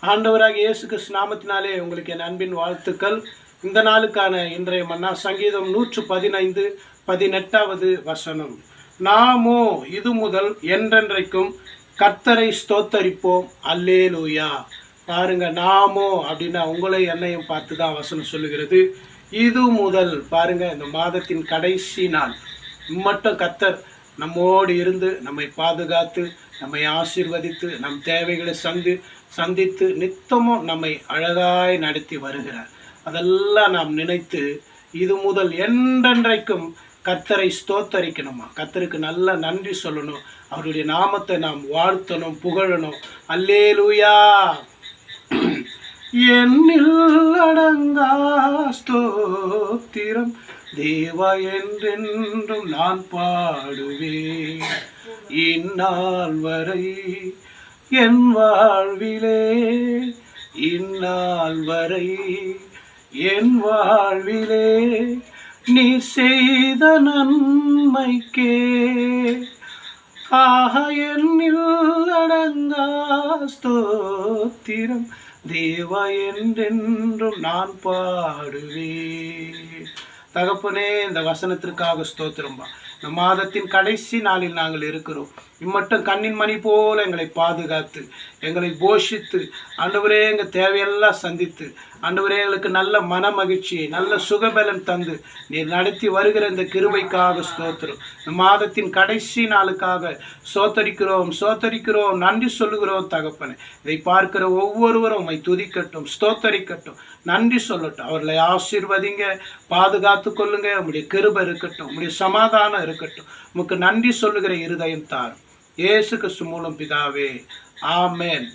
ஆண்டவராகிய இயேசு கிறிஸ்து நாமத்தினாலே உங்களுக்கு என் அன்பின் வாழ்த்துக்கள். இந்த நாளுக்கான இன்றைய மன்னா சங்கீதம் 115:18 வசனம். நாமோ இது முதல் என்றென்றைக்கும் கர்த்தரை ஸ்தோத்தரிப்போம், அல்லேலூயா. பாருங்க, நாமோ அப்படின்னா உங்களை என்னையும் பார்த்து தான் வசனம் சொல்லுகிறது. இது முதல் பாருங்க, இந்த மாதத்தின் கடைசி நாள் மட்டும் கர்த்தர் நம்மோடு இருந்து நம்மை பாதுகாத்து நம்மை ஆசீர்வதித்து நம் தேவைகளை சந்தித்து நித்தமும் நம்மை அழகாய் நடத்தி வருகிறார். அதெல்லாம் நாம் நினைத்து இது முதல் என்றென்றைக்கும் கர்த்தரை ஸ்தோத்தரிக்கணுமா, கர்த்தருக்கு நல்ல நன்றி சொல்லணும், அவருடைய நாமத்தை நாம் வாழ்த்தணும், புகழணும். அல்லேலூயா. என்னில் அடங்கா ஸ்தோத்திரம் தேவா என்றென்றும் நான் பாடுவேன். இந்நாள் வரை என் வாழ்விலே, இந்நாள் வரை என் வாழ்விலே நீ செய்த நன்மைக்கே ஆக என்னில் அடங்கா ஸ்தோத்திரம் தேவா என்றென்றும் நான் பாடுவேன். தகப்பனே, இந்த வசனத்திற்காக ஸ்தோத்திரம்பா. இந்த மாதத்தின் கடைசி நாளில் நாங்கள் இருக்கிறோம். இம்மட்டும் கண்ணின் மணி போல எங்களை பாதுகாத்து எங்களை போஷித்து ஆண்டவரே எங்கள் தேவையெல்லாம் சந்தித்து ஆண்டவரே எங்களுக்கு நல்ல மன மகிழ்ச்சியை நல்ல சுகபலம் தந்து நீர் நடத்தி வருகிற இந்த கிருபைக்காக ஸ்தோத்திரம். இந்த மாதத்தின் கடைசி நாளுக்காக சோத்தரிக்கிறோம், நன்றி சொல்லுகிறோம் தகப்பனே. இதை பார்க்கிற ஒவ்வொருவரும் உம்மை துதிக்கட்டும், ஸ்தோத்தரிக்கட்டும், நன்றி சொல்லட்டும். அவர்களை ஆசீர்வதிங்க, பாதுகாத்து கொள்ளுங்க. உங்களுடைய கிருபை இருக்கட்டும், உங்களுடைய சமாதானம் இருக்கட்டும். உமக்கு நன்றி சொல்லுகிற இருதயம் தாரும். இயேசு கிறிஸ்து மூலம் பிதாவே, ஆமென்.